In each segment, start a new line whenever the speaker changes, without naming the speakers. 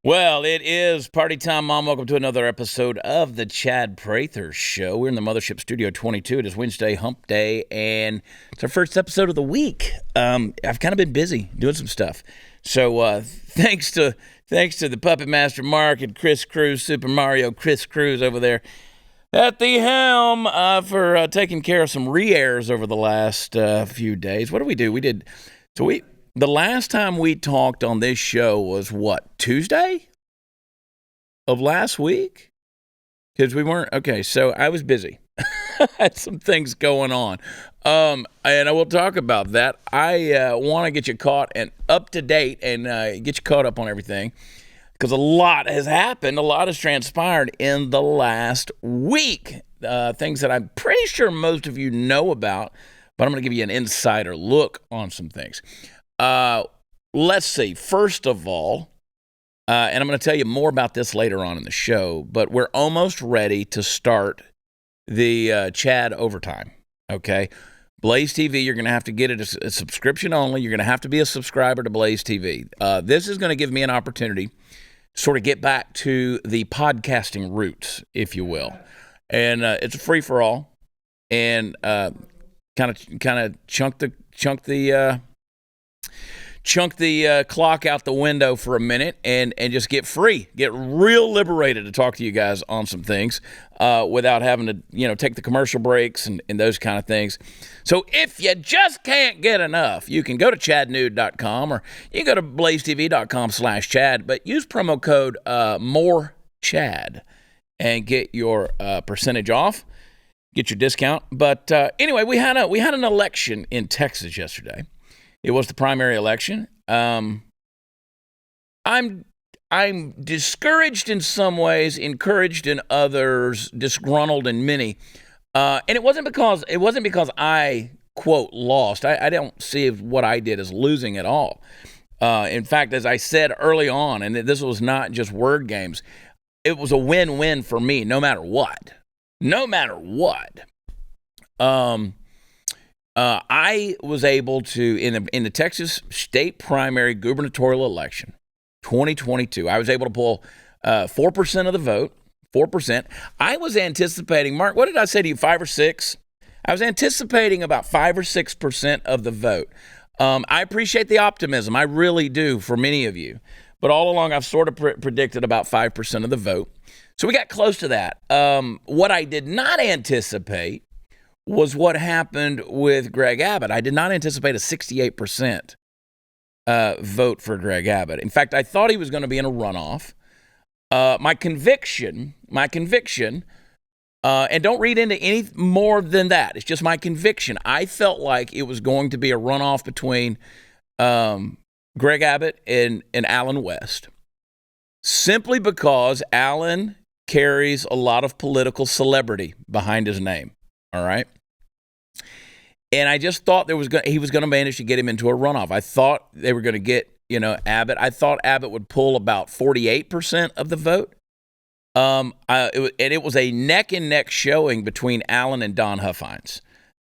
Well, it is party time, Mom. Welcome to another episode of the Chad Prather Show. We're in the Mothership Studio 22. It is Wednesday, hump day, and it's our first episode of the week. I've kind of been busy doing some stuff. So thanks to the Puppet Master Mark and Chris Cruz, Super Mario Chris Cruz over there at the helm for taking care of some re-airs over the last few days. What did we do? The last time we talked on this show was what, Tuesday of last week? Because we weren't, okay, so I was busy. I had some things going on. And I will talk about that. I want to get you caught and up to date and get you caught up on everything. Because a lot has happened, a lot has transpired in the last week. Things that I'm pretty sure most of you know about, but I'm going to give you an insider look on some things. Let's see. First of all, and I'm going to tell you more about this later on in the show, but we're almost ready to start the Chad Overtime, okay? Blaze TV, you're going to have to get it as a subscription only. You're going to have to be a subscriber to Blaze TV. This is going to give me an opportunity to sort of get back to the podcasting roots, if you will. And it's a free-for-all, and kind of chunk the clock out the window for a minute and just get real liberated to talk to you guys on some things without having to, take the commercial breaks and those kind of things. So if you just can't get enough, you can go to chadnude.com or you can go to blazetv.com/Chad, but use promo code MORECHAD and get your percentage off, get your discount. But anyway, we had an election in Texas yesterday. It was the primary election. I'm discouraged in some ways, encouraged in others, disgruntled in many. And it wasn't because I quote lost. I don't see what I did as losing at all. In fact, as I said early on, and this was not just word games, it was a win-win for me, no matter what. No matter what. I was able to, in the Texas state primary gubernatorial election, 2022, I was able to pull 4% of the vote, 4%. I was anticipating, Mark, what did I say to you, 5 or 6? I was anticipating about 5 or 6% of the vote. I appreciate the optimism. I really do for many of you. But all along, I've sort of predicted about 5% of the vote. So we got close to that. What I did not anticipate was what happened with Greg Abbott. I did not anticipate a 68% vote for Greg Abbott. In fact, I thought he was going to be in a runoff. My conviction, and don't read into any more than that. It's just my conviction. I felt like it was going to be a runoff between Greg Abbott and Allen West, simply because Allen carries a lot of political celebrity behind his name. All right. And I just thought he was going to manage to get him into a runoff. I thought they were going to get, Abbott. I thought Abbott would pull about 48% of the vote. And it was a neck and neck showing between Allen and Don Huffines.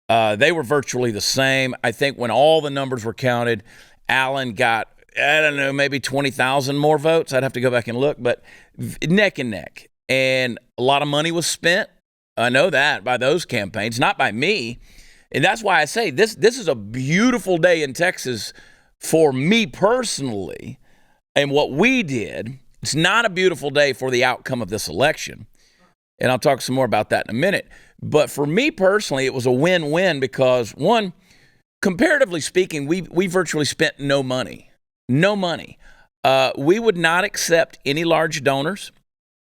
They were virtually the same. I think when all the numbers were counted, Allen got, I don't know, maybe 20,000 more votes. I'd have to go back and look, but neck and neck. And a lot of money was spent. I know that by those campaigns, not by me. And that's why I say this is a beautiful day in Texas for me personally and what we did. It's not a beautiful day for the outcome of this election. And I'll talk some more about that in a minute. But for me personally, it was a win-win because, one, comparatively speaking, we virtually spent no money. No money. We would not accept any large donors.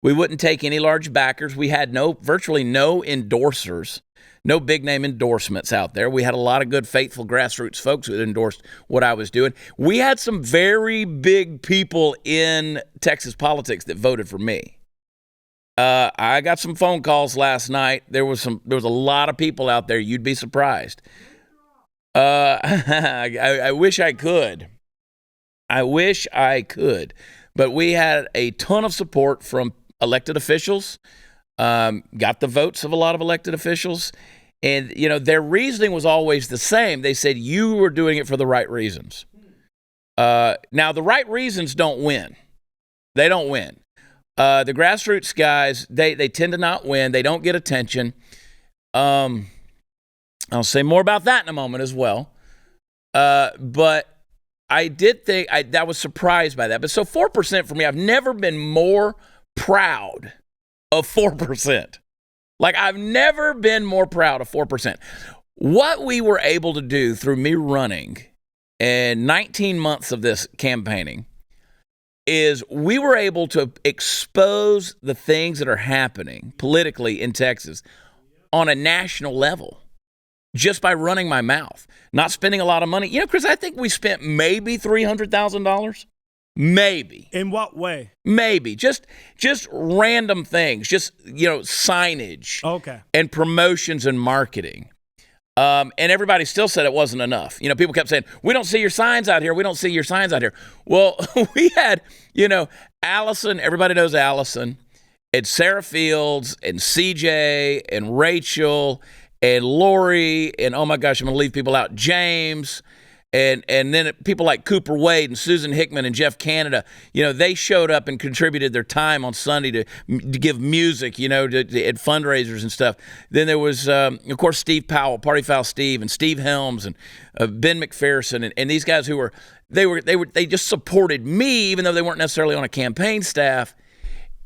We wouldn't take any large backers. We had virtually no endorsers, no big name endorsements out there. We had a lot of good, faithful grassroots folks who endorsed what I was doing. We had some very big people in Texas politics that voted for me. I got some phone calls last night. There was a lot of people out there. You'd be surprised. I wish I could. But we had a ton of support from elected officials, got the votes of a lot of elected officials. And, their reasoning was always the same. They said, you were doing it for the right reasons. Now, the right reasons don't win. They don't win. The grassroots guys, they tend to not win. They don't get attention. I'll say more about that in a moment as well. But I did think I was surprised by that. But so 4% for me, I've never been more proud of 4%. Like, I've never been more proud of 4%. What we were able to do through me running and 19 months of this campaigning is we were able to expose the things that are happening politically in Texas on a national level just by running my mouth, not spending a lot of money. You know, Chris, I think we spent maybe $300,000. Maybe.
In what way?
Maybe. Just random things, just, signage.
Okay.
And promotions and marketing. And everybody still said it wasn't enough. People kept saying, we don't see your signs out here. We don't see your signs out here. Well, we had, Allison, everybody knows Allison, and Sarah Fields, and CJ, and Rachel, and Lori, and oh my gosh, I'm going to leave people out, James, and then people like Cooper Wade and Susan Hickman and Jeff Canada, they showed up and contributed their time on Sunday to give music, to at fundraisers and stuff. Then there was, of course, Steve Powell, Party Foul Steve, and Steve Helms, and Ben McPherson, and these guys who they just supported me, even though they weren't necessarily on a campaign staff.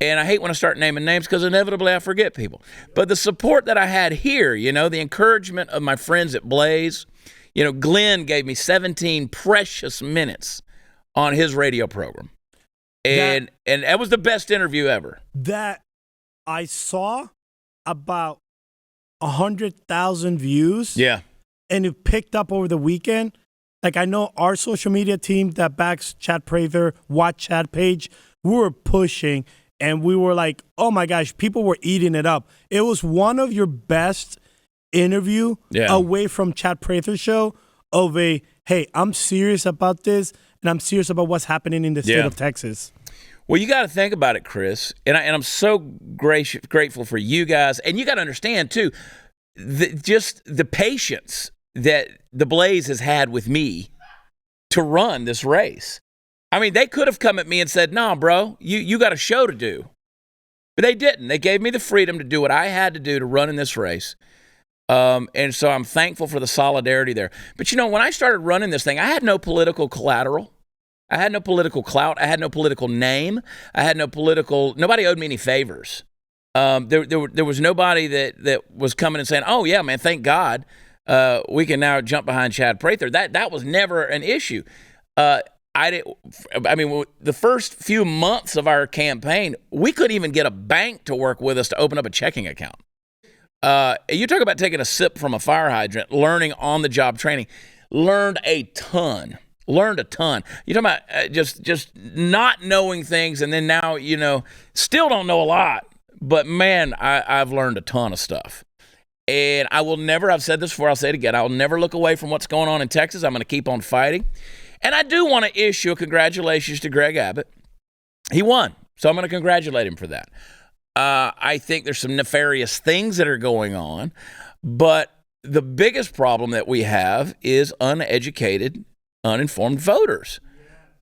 And I hate when I start naming names because inevitably I forget people. But the support that I had here, the encouragement of my friends at Blaze. Glenn gave me 17 precious minutes on his radio program. And that was the best interview ever.
That I saw about 100,000 views.
Yeah.
And it picked up over the weekend. Like, I know our social media team that backs Chad Prather, Watch Chad page, we were pushing. And we were like, oh my gosh, people were eating it up. It was one of your best interview away from Chad Prather Show of a, hey, I'm serious about this, and I'm serious about what's happening in the state of Texas.
Well, you got to think about it, Chris, and I'm so grateful for you guys. And you got to understand, too, just the patience that the Blaze has had with me to run this race. I mean, they could have come at me and said, nah, bro, you got a show to do. But they didn't. They gave me the freedom to do what I had to do to run in this race. And so I'm thankful for the solidarity there. But, when I started running this thing, I had no political collateral. I had no political clout. I had no political name. I had nobody owed me any favors. There was nobody that was coming and saying, oh, yeah, man, thank God we can now jump behind Chad Prather. That was never an issue. The first few months of our campaign, we couldn't even get a bank to work with us to open up a checking account. You talk about taking a sip from a fire hydrant, learning on-the-job training. Learned a ton. You're talking about just not knowing things, and then now, still don't know a lot. But, man, I've learned a ton of stuff. And I've said this before, I'll say it again, I will never look away from what's going on in Texas. I'm going to keep on fighting. And I do want to issue a congratulations to Greg Abbott. He won, so I'm going to congratulate him for that. I think there's some nefarious things that are going on, but the biggest problem that we have is uneducated, uninformed voters.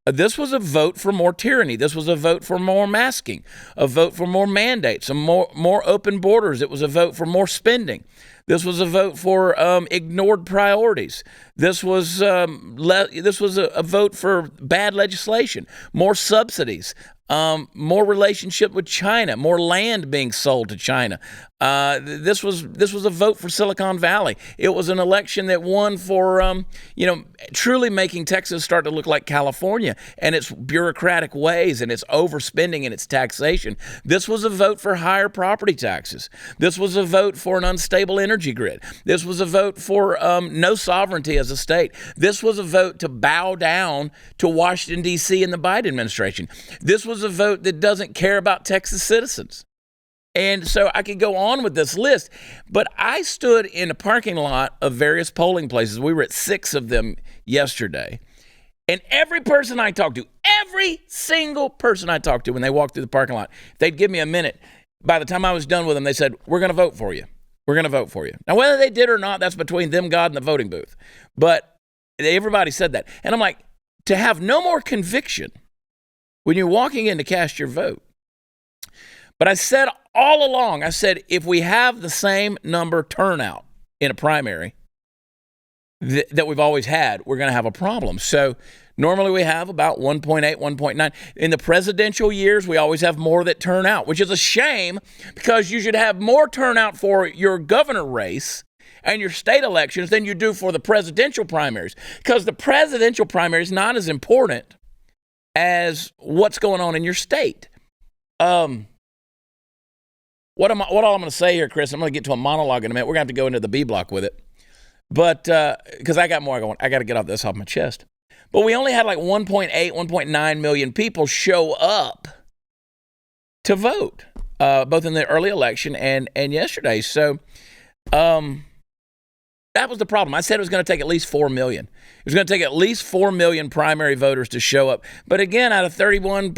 This was a vote for more tyranny. This was a vote for more masking, a vote for more mandates, more open borders. It was a vote for more spending. This was a vote for ignored priorities. This was a vote for bad legislation, more subsidies, more relationship with China, more land being sold to China. This was a vote for Silicon Valley. It was an election that won for truly making Texas start to look like California and its bureaucratic ways and its overspending and its taxation. This was a vote for higher property taxes. This was a vote for an unstable energy grid. This was a vote for no sovereignty as a state. This was a vote to bow down to Washington, D.C. and the Biden administration. This was a vote that doesn't care about Texas citizens. And so I could go on with this list, but I stood in a parking lot of various polling places. We were at 6 of them yesterday. And every person I talked to, every single person I talked to when they walked through the parking lot, they'd give me a minute. By the time I was done with them, they said, we're going to vote for you. We're going to vote for you. Now, whether they did or not, that's between them, God, and the voting booth. But everybody said that. And I'm like, to have no more conviction when you're walking in to cast your vote. But I said all along, I said, if we have the same number turnout in a primary that we've always had, we're going to have a problem. So normally we have about 1.8, 1.9. In the presidential years, we always have more that turn out, which is a shame because you should have more turnout for your governor race and your state elections than you do for the presidential primaries, because the presidential primary is not as important as what's going on in your state. What all I'm going to say here, Chris, I'm going to get to a monologue in a minute. We're going to have to go into the B block with it. But because I got more going, I got to get this off my chest. But we only had like 1.8, 1.9 million people show up to vote, both in the early election and yesterday. So that was the problem. I said it was going to take at least 4 million. It was going to take at least 4 million primary voters to show up. But again, out of 31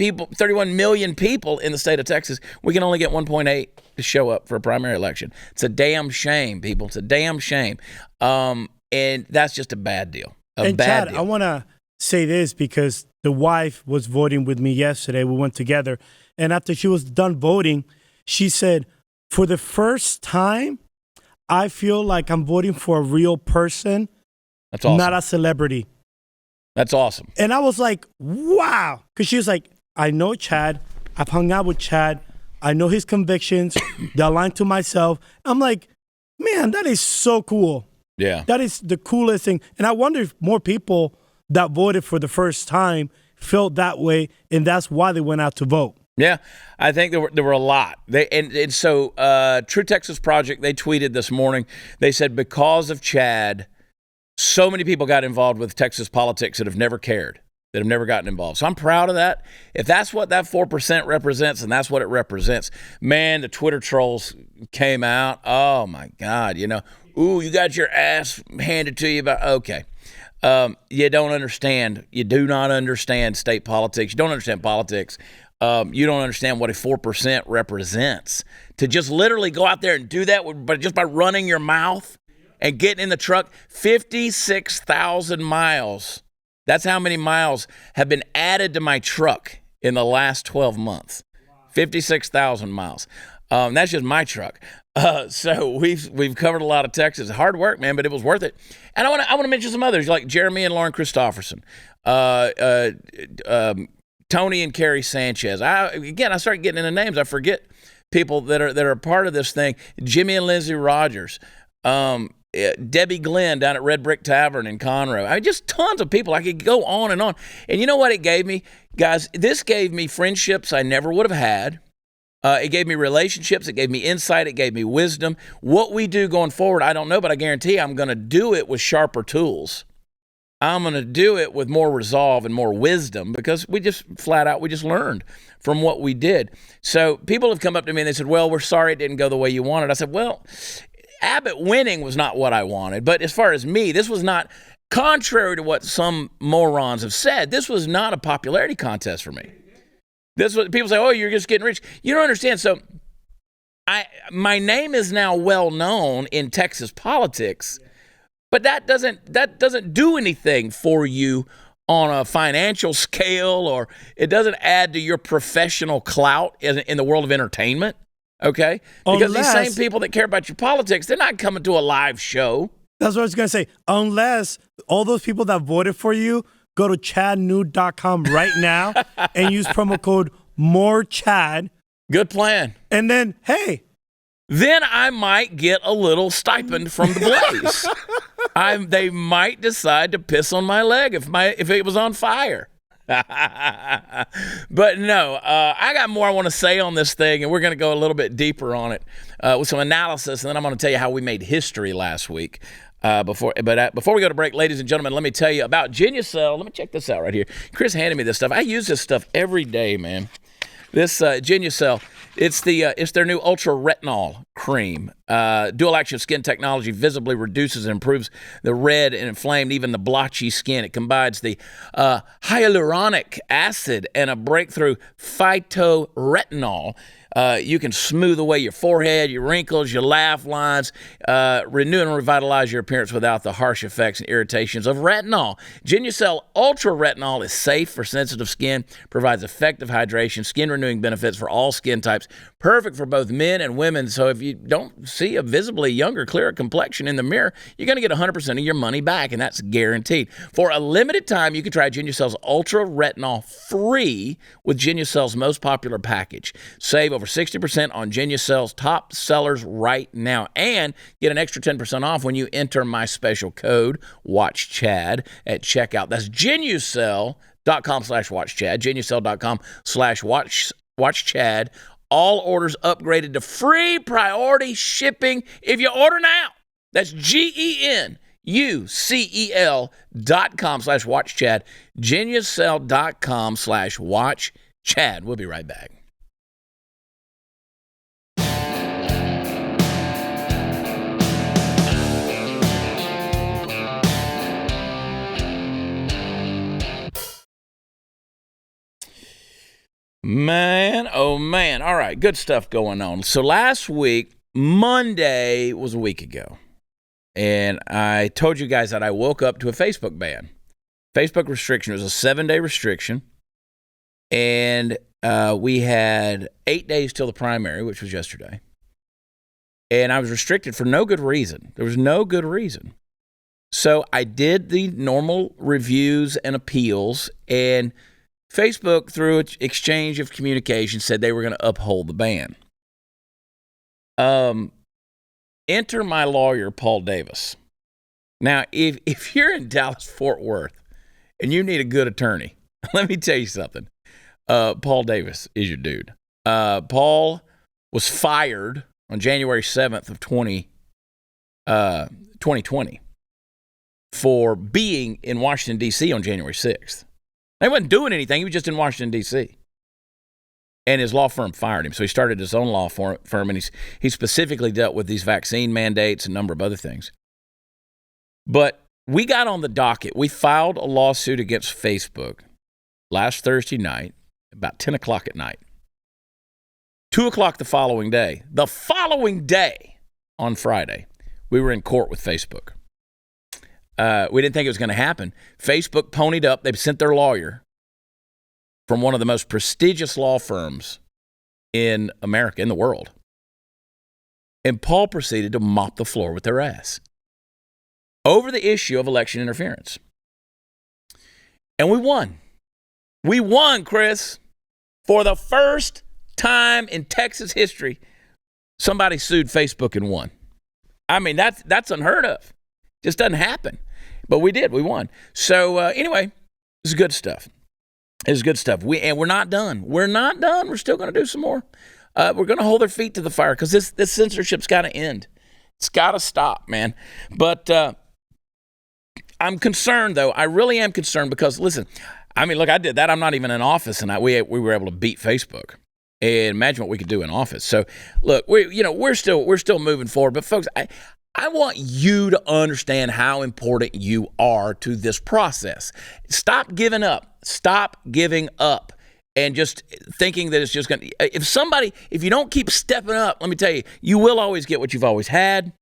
million people in the state of Texas, we can only get 1.8 to show up for a primary election. It's a damn shame, people. It's a damn shame. And that's just a bad deal.
Chad, I want to say this because the wife was voting with me yesterday. We went together. And after she was done voting, she said, for the first time, I feel like I'm voting for a real person.
That's awesome.
Not a celebrity.
That's awesome.
And I was like, wow. Because she was like, I know Chad. I've hung out with Chad. I know his convictions. They align to myself. I'm like, man, that is so cool.
Yeah.
That is the coolest thing. And I wonder if more people that voted for the first time felt that way, and that's why they went out to vote.
Yeah, I think there were a lot. So True Texas Project, they tweeted this morning. They said because of Chad, so many people got involved with Texas politics that have never cared, that have never gotten involved. So I'm proud of that. If that's what that 4% represents, and that's what it represents, man, the Twitter trolls came out. Oh, my God, ooh, you got your ass handed to you. Okay. You don't understand. You do not understand state politics. You don't understand politics. You don't understand what a 4% represents. To just literally go out there and do that, but just by running your mouth and getting in the truck, 56,000 miles. That's how many miles have been added to my truck in the last 12 months. 56,000 miles. That's just my truck. So we've covered a lot of Texas. Hard work, man, but it was worth it. And I want to mention some others like Jeremy and Lauren Christopherson. Tony and Carrie Sanchez. I start getting into names. I forget people that are a part of this thing. Jimmy and Lindsay Rogers. Debbie Glenn down at Red Brick Tavern in Conroe. Just tons of people. I could go on and on. And you know what it gave me? Guys, this gave me friendships I never would have had. It gave me relationships. It gave me insight. It gave me wisdom. What we do going forward, I don't know, but I guarantee I'm going to do it with sharper tools. I'm going to do it with more resolve and more wisdom because we just learned from what we did. So people have come up to me and they said, well, we're sorry it didn't go the way you wanted. I said, well, Abbott winning was not what I wanted. But as far as me, this was not, contrary to what some morons have said, this was not a popularity contest for me. This was, people say, oh, you're just getting rich. You don't understand. So my name is now well known in Texas politics. But that doesn't do anything for you on a financial scale, or it doesn't add to your professional clout in the world of entertainment, okay? Because these same people that care about your politics, they're not coming to a live show.
That's what I was going to say. Unless all those people that voted for you go to chadnude.com right now and use promo code MORECHAD.
Good plan.
And then, hey.
Then I might get a little stipend from the Blaze. They might decide to piss on my leg if it was on fire. But no, I got more I want to say on this thing, and we're going to go a little bit deeper on it with some analysis, and then I'm going to tell you how we made history last week. Before we go to break, ladies and gentlemen, let me tell you about Geniusel. Let me check this out right here. Chris handed me this stuff. I use this stuff every day, man. This Geniusel, it's their new Ultra Retinol cream. Dual action skin technology visibly reduces and improves the red and inflamed, even the blotchy skin. It combines the hyaluronic acid and a breakthrough phytoretinol You can smooth away your forehead, your wrinkles, your laugh lines, renew and revitalize your appearance without the harsh effects and irritations of retinol. Geniusel Ultra Retinol is safe for sensitive skin, provides effective hydration, skin renewing benefits for all skin types, perfect for both men and women. So if you don't see a visibly younger, clearer complexion in the mirror, you're going to get 100% of your money back, and that's guaranteed. For a limited time, you can try Geniusel's Ultra Retinol free with Geniusel's most popular package. Save over 60% on Geniusel's top sellers right now, and get an extra 10% off when you enter my special code, WatchChad, at checkout. That's Geniusel.com/WatchChad, Geniusel.com/WatchChad. All orders upgraded to free priority shipping if you order now. That's GENUCEL.com/WatchChad, Geniusel.com/WatchChad. We'll be right back. Man, oh man. All right, good stuff going on. So last week, Monday was a week ago, and I told you guys that I woke up to a Facebook ban. Facebook restriction. It was a 7-day restriction, and we had 8 days till the primary, which was yesterday, and I was restricted for no good reason. There was no good reason. So I did the normal reviews and appeals, and Facebook, through exchange of communication, said they were going to uphold the ban. Enter my lawyer, Paul Davis. Now, if you're in Dallas-Fort Worth and you need a good attorney, let me tell you something. Paul Davis is your dude. Paul was fired on January 7th of 2020 for being in Washington, D.C. on January 6th. He wasn't doing anything. He was just in Washington, D.C. And his law firm fired him. So he started his own law firm, and he specifically dealt with these vaccine mandates and a number of other things. But we got on the docket. We filed a lawsuit against Facebook last Thursday night, about 10 o'clock at night. 2 o'clock the following day. The following day, on Friday, we were in court with Facebook. We didn't think it was going to happen. Facebook ponied up. They sent their lawyer from one of the most prestigious law firms in America, in the world. And Paul proceeded to mop the floor with their ass over the issue of election interference. And we won. We won, Chris. For the first time in Texas history, somebody sued Facebook and won. I mean, that's unheard of. Just doesn't happen. But we did. We won. So anyway, it's good stuff. It's good stuff. We're not done. We're not done. We're still going to do some more. We're going to hold their feet to the fire because this censorship's got to end. It's got to stop, man. But I'm concerned, though. I really am concerned because, listen, I mean, look, I did that. I'm not even in office, and we were able to beat Facebook. And imagine what we could do in office. So, look, we're still moving forward. But, folks, I want you to understand how important you are to this process. Stop giving up. Stop giving up and just thinking that it's just going to, if you don't keep stepping up, let me tell you, you will always get what you've always had.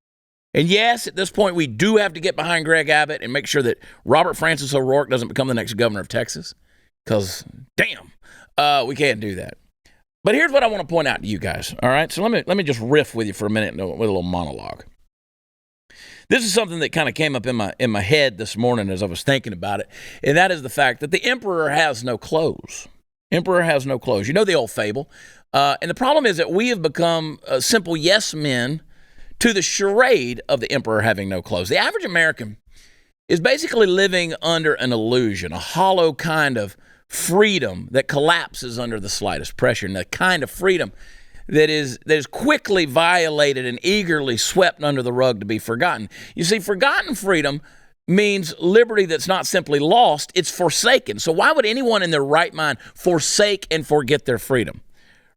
And yes, at this point, we do have to get behind Greg Abbott and make sure that Robert Francis O'Rourke doesn't become the next governor of Texas. Because, damn, we can't do that. But here's what I want to point out to you guys. All right, so let me just riff with you for a minute with a little monologue. This is something that kind of came up in my head this morning as I was thinking about it, and that is the fact that the emperor has no clothes. Emperor has no clothes. You know the old fable. And the problem is that we have become simple yes men to the charade of the emperor having no clothes. The average American is basically living under an illusion, a hollow kind of freedom that collapses under the slightest pressure, and the kind of freedom that is quickly violated and eagerly swept under the rug to be forgotten. You see, forgotten freedom means liberty that's not simply lost, it's forsaken. So why would anyone in their right mind forsake and forget their freedom?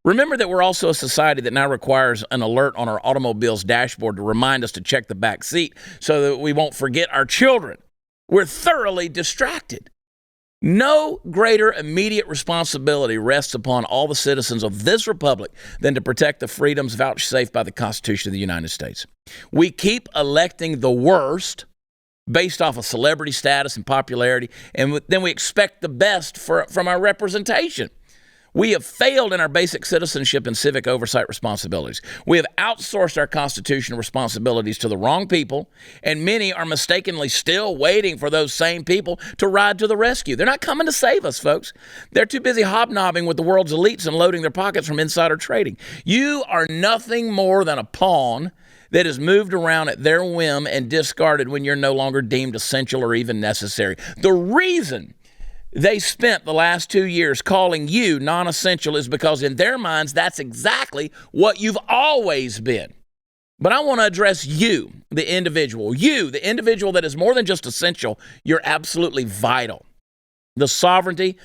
Remember that we're also a society that now requires an alert on our automobile's dashboard to remind us to check the back seat so that we won't forget our children. We're thoroughly distracted. No greater immediate responsibility rests upon all the citizens of this republic than to protect the freedoms vouchsafed by the Constitution of the United States. We keep electing the worst based off of celebrity status and popularity, and then we expect the best from our representation. We have failed in our basic citizenship and civic oversight responsibilities. We have outsourced our constitutional responsibilities to the wrong people, and many are mistakenly still waiting for those same people to ride to the rescue. They're not coming to save us, folks. They're too busy hobnobbing with the world's elites and loading their pockets from insider trading. You are nothing more than a pawn that is moved around at their whim and discarded when you're no longer deemed essential or even necessary. The reason they spent the last 2 years calling you non-essential is because in their minds, that's exactly what you've always been. But I want to address you, the individual. You, the individual that is more than just essential, you're absolutely vital. The sovereignty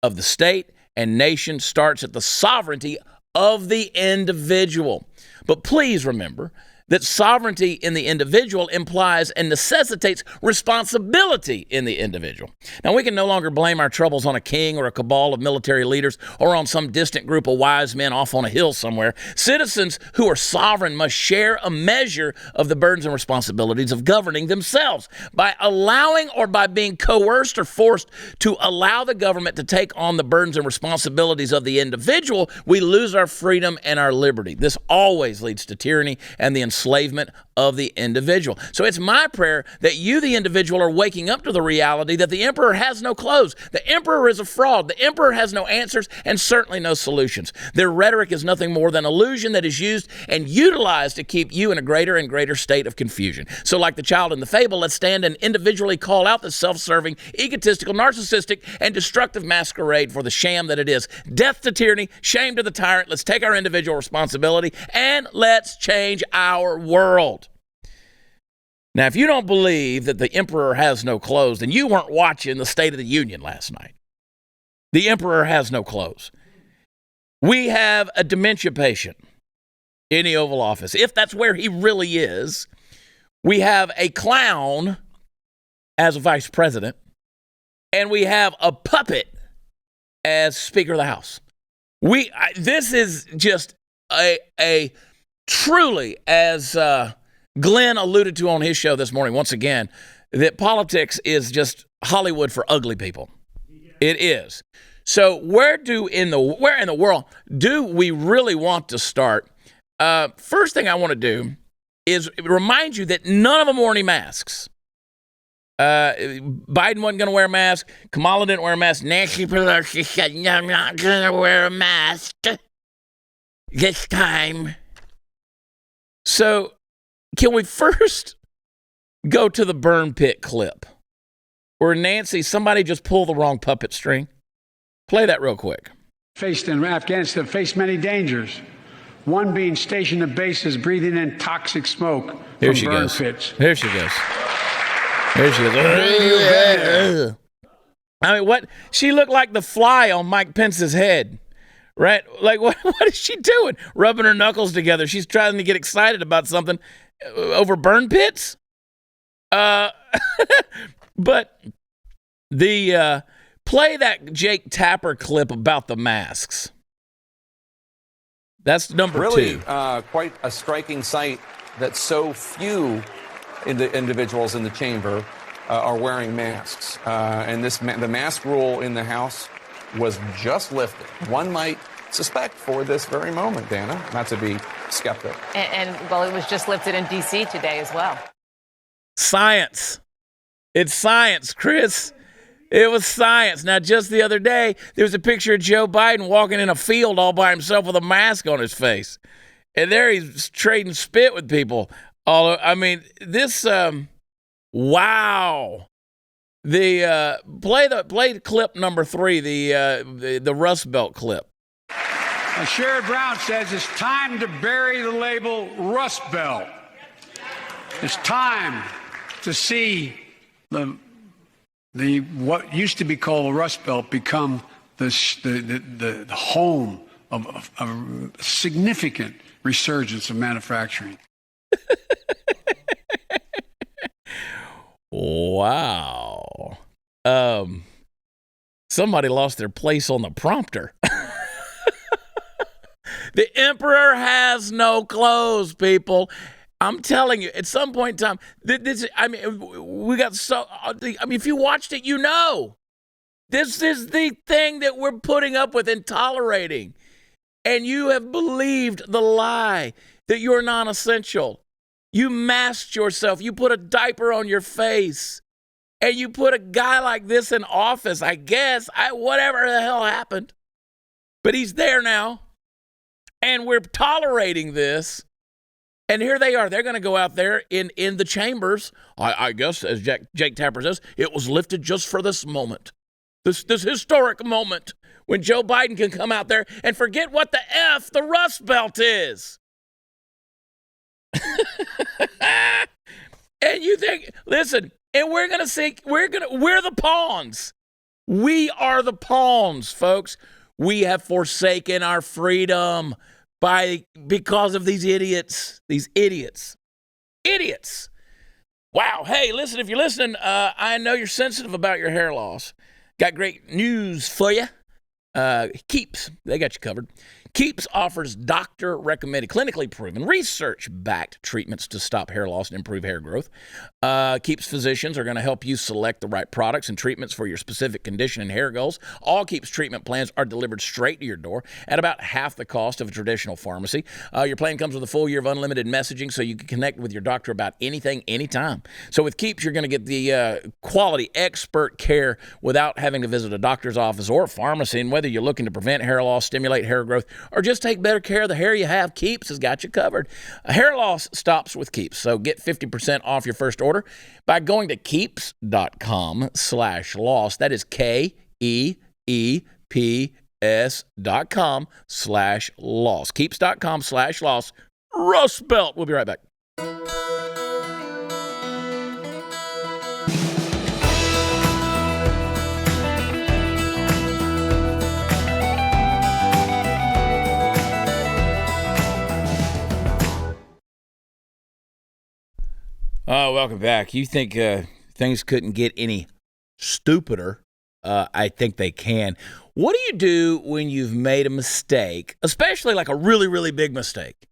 of the state and nation starts at the sovereignty of the individual. But please remember that sovereignty in the individual implies and necessitates responsibility in the individual. Now, we can no longer blame our troubles on a king or a cabal of military leaders or on some distant group of wise men off on a hill somewhere. Citizens who are sovereign must share a measure of the burdens and responsibilities of governing themselves. By allowing or by being coerced or forced to allow the government to take on the burdens and responsibilities of the individual, we lose our freedom and our liberty. This always leads to tyranny and the enslavement of the individual. So it's my prayer that you, the individual, are waking up to the reality that the emperor has no clothes. The emperor is a fraud. The emperor has no answers and certainly no solutions. Their rhetoric is nothing more than illusion that is used and utilized to keep you in a greater and greater state of confusion. So like the child in the fable, let's stand and individually call out the self-serving, egotistical, narcissistic, and destructive masquerade for the sham that it is. Death to tyranny, shame to the tyrant. Let's take our individual responsibility and let's change our world. Now, if you don't believe that the emperor has no clothes, then you weren't watching the State of the Union last night. The emperor has no clothes. We have a dementia patient in the Oval Office, if that's where he really is. We have a clown as a vice president, and we have a puppet as Speaker of the House. This is just a truly, as Glenn alluded to on his show this morning, once again, that politics is just Hollywood for ugly people. It is. So where in the world do we really want to start? First thing I want to do is remind you that none of them wore any masks. Biden wasn't going to wear a mask. Kamala didn't wear a mask. Nancy Pelosi said, "No, I'm not going to wear a mask this time." So can we first go to the burn pit clip where Nancy, somebody just pulled the wrong puppet string? Play that real quick.
Faced in Afghanistan, faced many dangers. One being stationed at bases, breathing in toxic smoke from burn pits.
Here she goes. Here she goes. I mean, what? She looked like the fly on Mike Pence's head. Right? Like, what is she doing? Rubbing her knuckles together. She's trying to get excited about something over burn pits? But the play that Jake Tapper clip about the masks. That's number two.
Really, quite a striking sight that so few individuals in the chamber are wearing masks. And the mask rule in the House was just lifted. One might suspect for this very moment, Dana, not to be skeptic.
And well, it was just lifted in D.C. today as well.
Science. It's science, Chris. It was science. Now, just the other day, there was a picture of Joe Biden walking in a field all by himself with a mask on his face. And there he's trading spit with people. This, wow. Play clip number 3, the Rust Belt clip.
Sherrod Brown says it's time to bury the label Rust Belt. It's time to see the what used to be called the Rust Belt become the home of a significant resurgence of manufacturing.
Wow. Somebody lost their place on the prompter. The emperor has no clothes, people. I'm telling you, at some point in time, we got so. If you watched it, you know. This is the thing that we're putting up with and tolerating. And you have believed the lie that you're non-essential. You masked yourself. You put a diaper on your face. And you put a guy like this in office, I guess. Whatever the hell happened. But he's there now. And we're tolerating this. And here they are. They're going to go out there in the chambers. I guess, as Jake Tapper says, it was lifted just for this moment. This historic moment when Joe Biden can come out there and forget what the F the Rust Belt is. And you think, listen, and we're the pawns. We are the pawns, folks. We have forsaken our freedom because of these idiots. These idiots. Idiots. Wow. Hey, listen, if you're listening, I know you're sensitive about your hair loss. Got great news for you. Keeps, they got you covered. Keeps offers doctor-recommended, clinically proven, research-backed treatments to stop hair loss and improve hair growth. Keeps physicians are going to help you select the right products and treatments for your specific condition and hair goals. All Keeps treatment plans are delivered straight to your door at about half the cost of a traditional pharmacy. Your plan comes with a full year of unlimited messaging so you can connect with your doctor about anything, anytime. So with Keeps, you're going to get the quality expert care without having to visit a doctor's office or a pharmacy. And whether you're looking to prevent hair loss, stimulate hair growth, or just take better care of the hair you have, Keeps has got you covered. Hair loss stops with Keeps. So get 50% off your first order by going to keeps.com/loss. That is KEEPS.com/loss. Keeps.com/loss. Rust Belt. We'll be right back. Oh, welcome back. You think things couldn't get any stupider? I think they can. What do you do when you've made a mistake, especially like a really, really big mistake?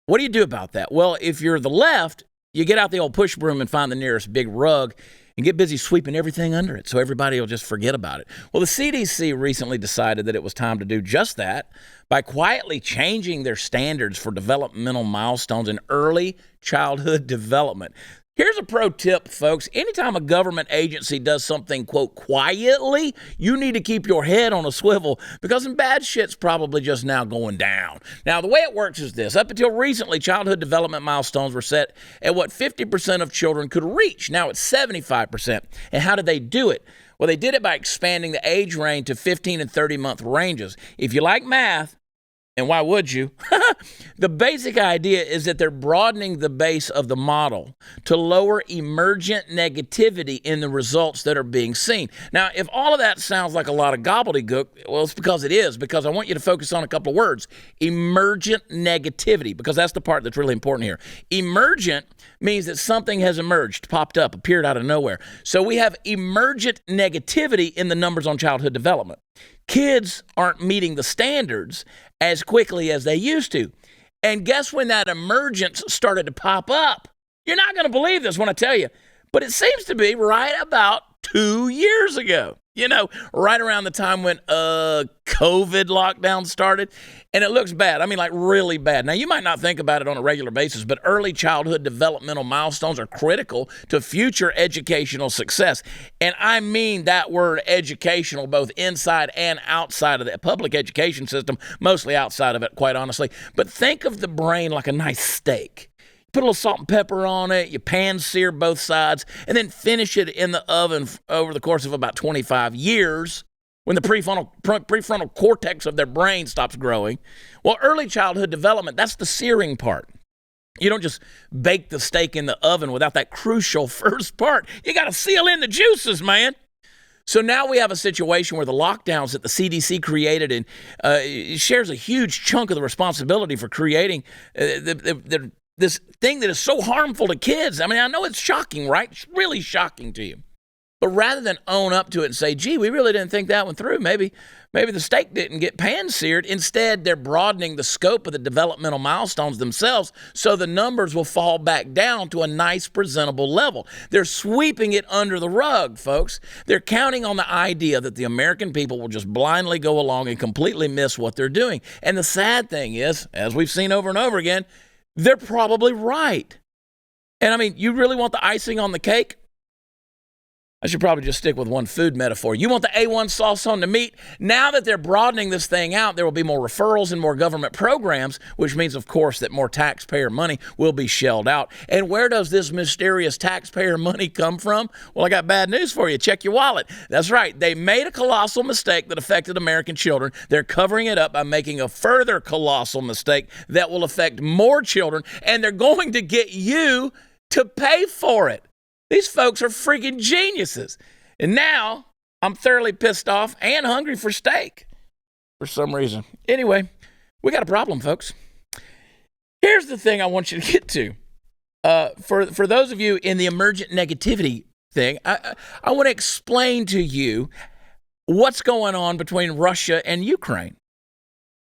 What do you do about that? Well, if you're the left, you get out the old push broom and find the nearest big rug and get busy sweeping everything under it so everybody will just forget about it. Well, the CDC recently decided that it was time to do just that by quietly changing their standards for developmental milestones in early childhood development. Here's a pro tip, folks. Anytime a government agency does something, quote, quietly, you need to keep your head on a swivel because some bad shit's probably just now going down. Now, the way it works is this. Up until recently, childhood development milestones were set at what 50% of children could reach. Now it's 75%. And how did they do it? Well, they did it by expanding the age range to 15 and 30-month ranges. If you like math, and why would you? The basic idea is that they're broadening the base of the model to lower emergent negativity in the results that are being seen. Now, if all of that sounds like a lot of gobbledygook, well, it's because it is, because I want you to focus on a couple of words. Emergent negativity, because that's the part that's really important here. Emergent means that something has emerged, popped up, appeared out of nowhere. So we have emergent negativity in the numbers on childhood development. Kids aren't meeting the standards as quickly as they used to. And guess when that emergence started to pop up? You're not going to believe this when I tell you, but it seems to be right about 2 years ago. You know, right around the time when COVID lockdown started, and it looks bad. I mean, like really bad. Now, you might not think about it on a regular basis, but early childhood developmental milestones are critical to future educational success. And I mean that word educational, both inside and outside of the public education system, mostly outside of it, quite honestly. But think of the brain like a nice steak. Put a little salt and pepper on it, you pan-sear both sides, and then finish it in the oven over the course of about 25 years when the prefrontal cortex of their brain stops growing. Well, early childhood development, that's the searing part. You don't just bake the steak in the oven without that crucial first part. You got to seal in the juices, man. So now we have a situation where the lockdowns that the CDC created and shares a huge chunk of the responsibility for creating this thing that is so harmful to kids. I mean, I know it's shocking, right? It's really shocking to you. But rather than own up to it and say, gee, we really didn't think that one through, maybe the steak didn't get pan-seared. Instead, they're broadening the scope of the developmental milestones themselves so the numbers will fall back down to a nice, presentable level. They're sweeping it under the rug, folks. They're counting on the idea that the American people will just blindly go along and completely miss what they're doing. And the sad thing is, as we've seen over and over again, they're probably right. And I mean, you really want the icing on the cake? I should probably just stick with one food metaphor. You want the A1 sauce on the meat? Now that they're broadening this thing out, there will be more referrals and more government programs, which means, of course, that more taxpayer money will be shelled out. And where does this mysterious taxpayer money come from? Well, I got bad news for you. Check your wallet. That's right. They made a colossal mistake that affected American children. They're covering it up by making a further colossal mistake that will affect more children, and they're going to get you to pay for it. These folks are freaking geniuses. And now I'm thoroughly pissed off and hungry for steak for some reason. Anyway, we got a problem, folks. Here's the thing I want you to get to. For those of you in the emergent negativity thing, I want to explain to you what's going on between Russia and Ukraine.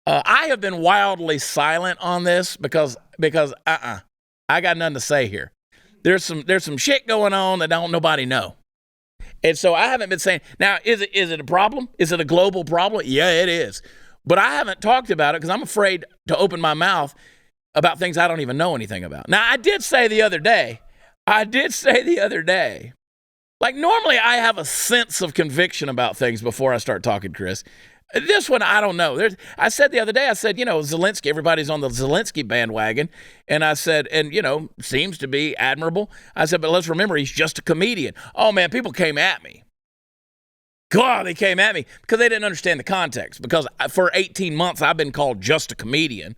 I have been wildly silent on this because I got nothing to say here. There's some shit going on that don't nobody know. And so I haven't been saying, now, is it a problem? Is it a global problem? Yeah, it is. But I haven't talked about it because I'm afraid to open my mouth about things I don't even know anything about. Now, I did say the other day, like normally I have a sense of conviction about things before I start talking, Chris. This one, I don't know. I said the other day, Zelensky, everybody's on the Zelensky bandwagon. And I said, seems to be admirable. I said, but let's remember, he's just a comedian. Oh, man, people came at me. God, they came at me because they didn't understand the context. Because for 18 months, I've been called just a comedian.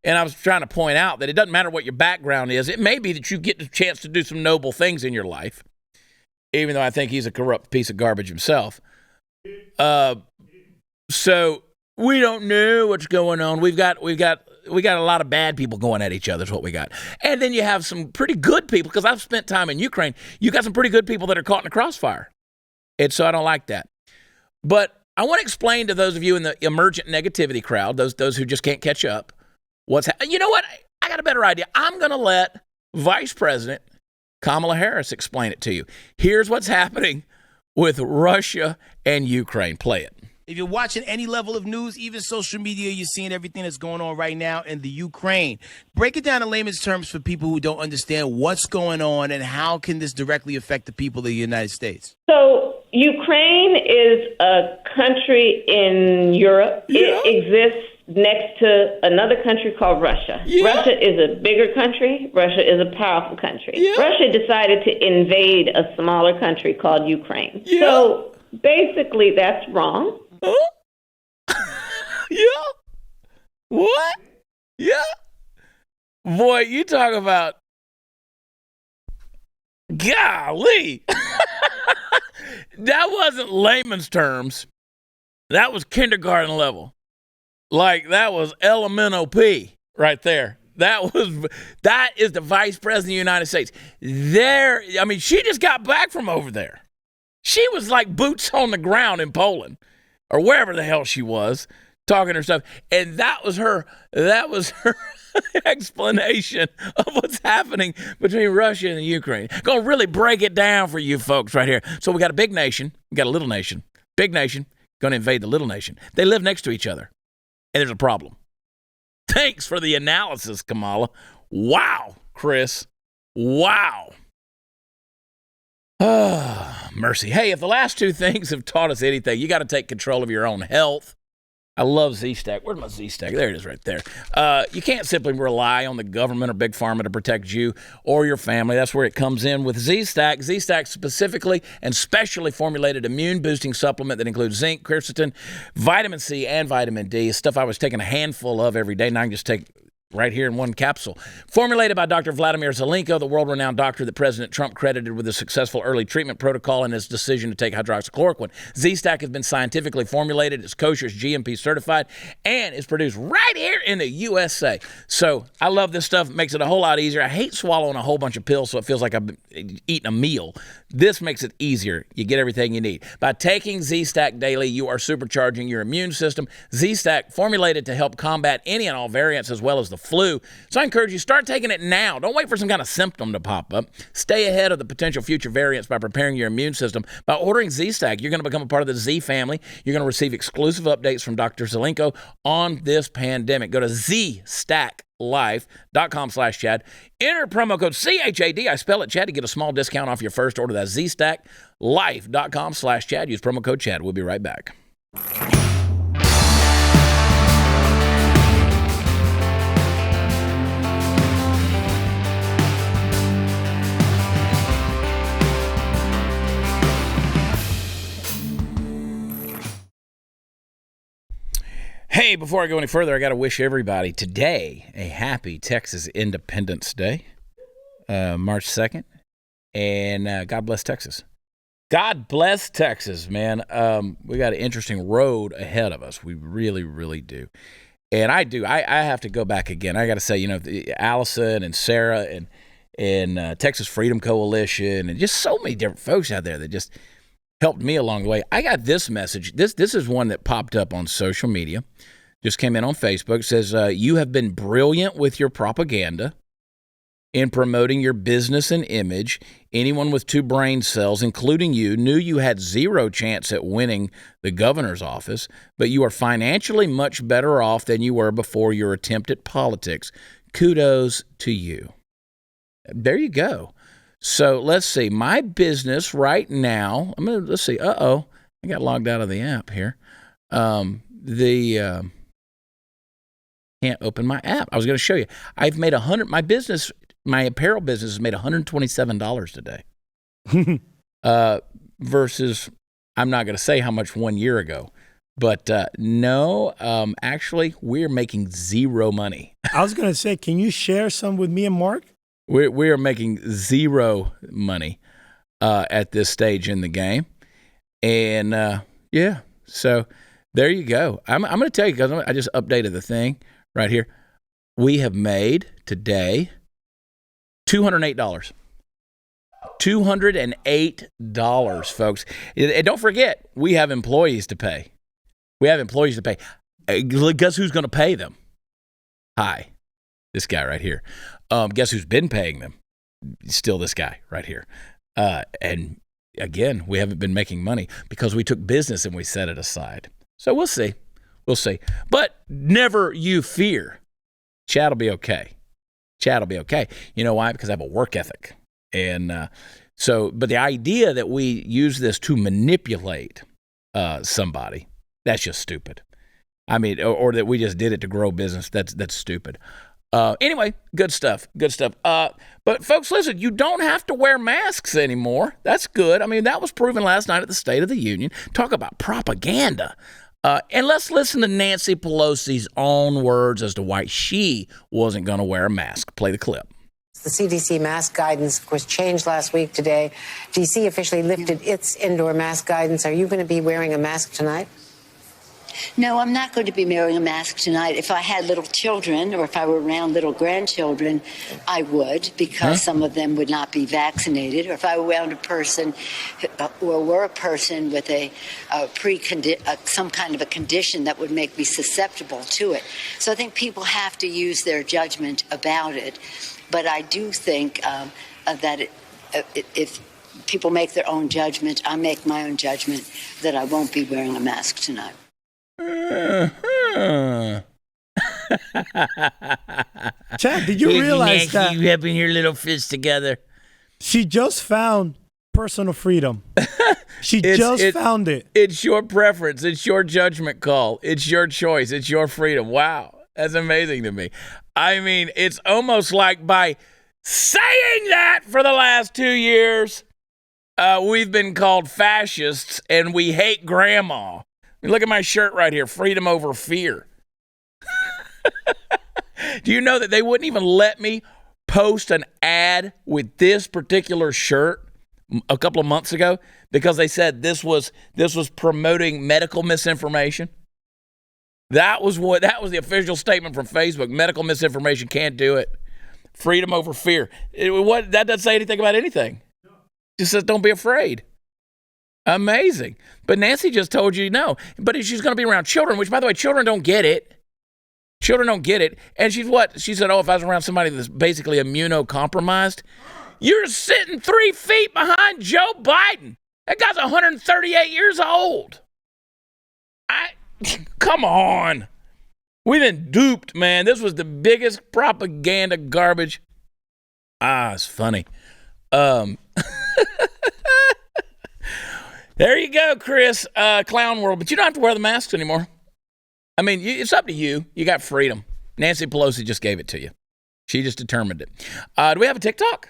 And I was trying to point out that it doesn't matter what your background is. It may be that you get the chance to do some noble things in your life, even though I think he's a corrupt piece of garbage himself. So we don't know what's going on. We got a lot of bad people going at each other is what we got. And then you have some pretty good people, because I've spent time in Ukraine. You got some pretty good people that are caught in the crossfire. And so I don't like that. But I want to explain to those of you in the emergent negativity crowd, those who just can't catch up, you know what? I got a better idea. I'm going to let Vice President Kamala Harris explain it to you. Here's what's happening with Russia and Ukraine. Play it.
If you're watching any level of news, even social media, you're seeing everything that's going on right now in the Ukraine. Break it down in layman's terms for people who don't understand what's going on and how can this directly affect the people of the United States.
So Ukraine is a country in Europe.
Yeah.
It exists next to another country called Russia.
Yeah.
Russia is a bigger country. Russia is a powerful country. Yeah. Russia decided to invade a smaller country called Ukraine.
Yeah.
So basically that's wrong.
Huh? Yeah. What? Yeah. Boy, you talk about golly. That wasn't layman's terms. That was kindergarten level. Like that was elemental P right there. That is the Vice President of the United States. She just got back from over there. She was like boots on the ground in Poland, or wherever the hell she was, talking her stuff. And that was her explanation of what's happening between Russia and the Ukraine. Gonna really break it down for you folks right here. So we got a big nation, we got a little nation. Big nation, gonna invade the little nation. They live next to each other, and there's a problem. Thanks for the analysis, Kamala. Wow, Chris. Wow. Mercy. Hey, if the last two things have taught us anything, you got to take control of your own health. I love ZStack. Where's my ZStack? There it is right there. You can't simply rely on the government or Big Pharma to protect you or your family. That's where it comes in with ZStack. ZStack specifically and specially formulated immune-boosting supplement that includes zinc, quercetin, vitamin C, and vitamin D. Stuff I was taking a handful of every day. Now I can just take right here in one capsule. Formulated by Dr. Vladimir Zelenko, the world-renowned doctor that President Trump credited with a successful early treatment protocol and his decision to take hydroxychloroquine. ZStack has been scientifically formulated, it's kosher, it's GMP certified, and is produced right here in the USA. So I love this stuff. It makes it a whole lot easier. I hate swallowing a whole bunch of pills so it feels like I've eaten a meal. This makes it easier. You get everything you need. By taking ZStack daily, you are supercharging your immune system. ZStack formulated to help combat any and all variants as well as the flu. So I encourage you, start taking it now. Don't wait for some kind of symptom to pop up. Stay ahead of the potential future variants by preparing your immune system. By ordering ZStack, you're going to become a part of the Z family. You're going to receive exclusive updates from Dr. Zelenko on this pandemic. Go to ZStackLife.com/Chad. Enter promo code CHAD. I spell it Chad to get a small discount off your first order. That's ZStackLife.com/Chad. Use promo code Chad. We'll be right back. Hey, before I go any further, I got to wish everybody today a happy Texas Independence Day, March 2nd, and God bless Texas. God bless Texas, man. We got an interesting road ahead of us. We really, really do. And I have to go back again. I got to say, Allison and Sarah and Texas Freedom Coalition and just so many different folks out there that just helped me along the way. I got this message. This is one that popped up on social media. Just came in on Facebook. It says, you have been brilliant with your propaganda in promoting your business and image. Anyone with 2 brain cells, including you, knew you had zero chance at winning the governor's office, but you are financially much better off than you were before your attempt at politics. Kudos to you. There you go. So let's see. My business right now, let's see. I got logged out of the app here. Can't open my app. I was going to show you. I've made my apparel business has made $127 today. Versus, I'm not going to say how much 1 year ago, but actually we're making zero money.
I was going to say, can you share some with me and Mark?
We are making zero money at this stage in the game. And so there you go. I'm going to tell you, because I just updated the thing right here. We have made today $208. $208, folks. And don't forget, we have employees to pay. Guess who's going to pay them? Hi, this guy right here. Guess who's been paying them? Still this guy right here. And again, we haven't been making money because we took business and we set it aside. So we'll see. But never you fear. Chad will be okay. You know why? Because I have a work ethic. And but the idea that we use this to manipulate somebody, that's just stupid. I mean, or that we just did it to grow business, that's stupid. Anyway, good stuff. But folks, listen, you don't have to wear masks anymore. That's good. I mean, that was proven last night at the State of the Union. Talk about propaganda. And let's listen to Nancy Pelosi's own words as to why she wasn't going to wear a mask. Play the clip.
The CDC mask guidance, of course, changed last week. Today, D.C. officially lifted its indoor mask guidance. Are you going to be wearing a mask tonight?
No, I'm not going to be wearing a mask tonight. If I had little children or if I were around little grandchildren, I would, because some of them would not be vaccinated. Or if I were around a person or were a person with some kind of a condition that would make me susceptible to it. So I think people have to use their judgment about it. But I do think that if people make their own judgment, I make my own judgment that I won't be wearing a mask tonight.
Chad, did you realize that
you having your little fists together?
She just found personal freedom. She found it.
It's your preference. It's your judgment call. It's your choice. It's your freedom. Wow, that's amazing to me. I mean, it's almost like by saying that for the last 2 years, we've been called fascists and we hate grandma. Look at my shirt right here, freedom over fear. Do you know that they wouldn't even let me post an ad with this particular shirt a couple of months ago because they said this was promoting medical misinformation? That was the official statement from Facebook. Medical misinformation, can't do it. Freedom over fear. That doesn't say anything about anything. It just says don't be afraid. Amazing. But Nancy just told you no. But she's going to be around children, which, by the way, children don't get it. Children don't get it. And she's what? She said, if I was around somebody that's basically immunocompromised, you're sitting 3 feet behind Joe Biden. That guy's 138 years old. Come on. We've been duped, man. This was the biggest propaganda garbage. It's funny. There you go, Chris, Clown World. But you don't have to wear the masks anymore. I mean, it's up to you. You got freedom. Nancy Pelosi just gave it to you. She just determined it. Do we have a TikTok?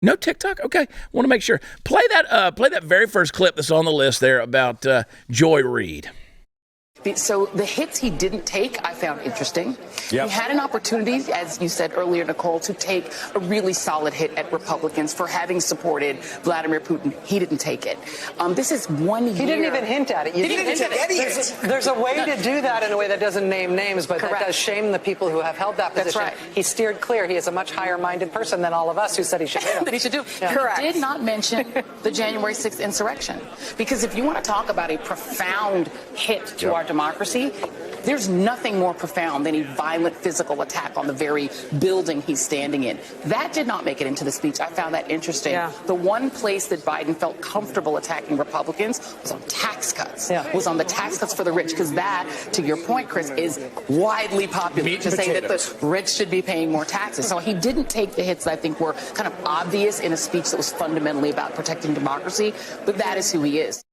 No TikTok? Okay. Want to make sure. Play that very first clip that's on the list there about Joy Reid.
So the hits he didn't take, I found interesting. Yep. He had an opportunity, as you said earlier, Nicole, to take a really solid hit at Republicans for having supported Vladimir Putin. He didn't take it. This is 1 year.
He didn't even hint at it. There's a way to do that in a way that doesn't name names, but that does shame the people who have held that position.
That's right.
He steered clear. He is a much higher-minded person than all of us who said he should do.
That he should do. Yeah. Correct. He did not mention the January 6th insurrection. Because if you want to talk about a profound hit to our democracy, there's nothing more profound than a violent physical attack on the very building he's standing in. That did not make it into the speech. I found that interesting. Yeah. The one place that Biden felt comfortable attacking Republicans was on tax cuts. Yeah. Was on the tax cuts for the rich, because that, to your point, Chris, is widely popular to say that the rich should be paying more taxes. So he didn't take the hits that I think were kind of obvious in a speech that was fundamentally about protecting democracy, but that is who he is.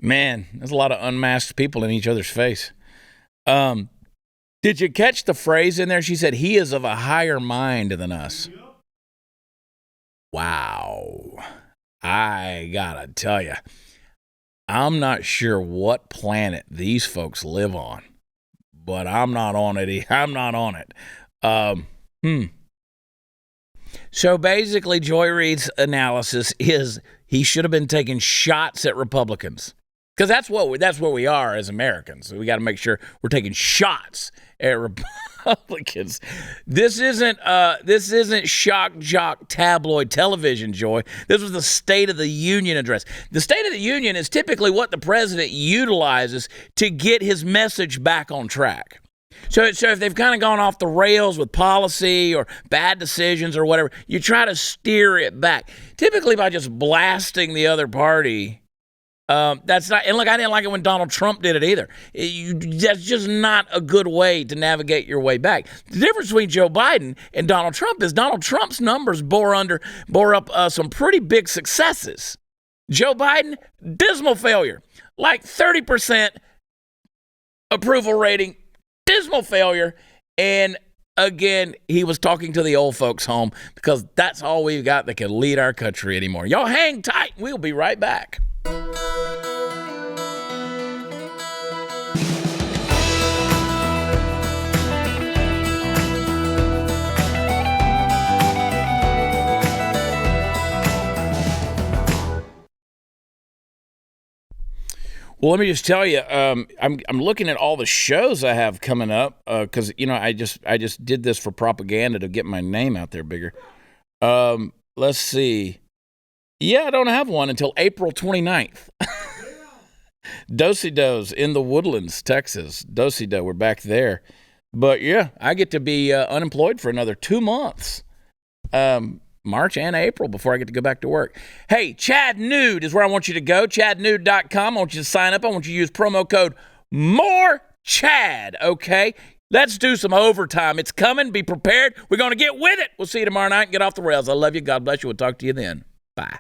Man, there's a lot of unmasked people in each other's face. Did you catch the phrase in there? She said, he is of a higher mind than us. Wow. I gotta tell you, I'm not sure what planet these folks live on, but I'm not on it. I'm not on it. So basically, Joy Reid's analysis is he should have been taking shots at Republicans. Because that's what we are as Americans. So we got to make sure we're taking shots at Republicans. This isn't shock jock tabloid television, Joy. This was the State of the Union address. The State of the Union is typically what the president utilizes to get his message back on track. So if they've kind of gone off the rails with policy or bad decisions or whatever, you try to steer it back. Typically by just blasting the other party. That's not, and look, I didn't like it when Donald Trump did it either. That's just not a good way to navigate your way back. The difference between Joe Biden and Donald Trump is Donald Trump's numbers bore up some pretty big successes. Joe Biden, dismal failure, like 30% approval rating, dismal failure, and again, he was talking to the old folks home because that's all we've got that can lead our country anymore. Y'all hang tight. We'll be right back. Well, let me just tell you, I'm looking at all the shows I have coming up because I just did this for propaganda to get my name out there bigger. Let's see. Yeah, I don't have one until April 29th. Do-si-dos in the Woodlands, Texas. Do-si-do, we're back there. But yeah, I get to be unemployed for another 2 months. March and April before I get to go back to work. Hey, Chad Nude is where I want you to go. ChadNude.com. I want you to sign up. I want you to use promo code MORECHAD, okay? Let's do some overtime. It's coming. Be prepared. We're going to get with it. We'll see you tomorrow night and get off the rails. I love you. God bless you. We'll talk to you then. Bye.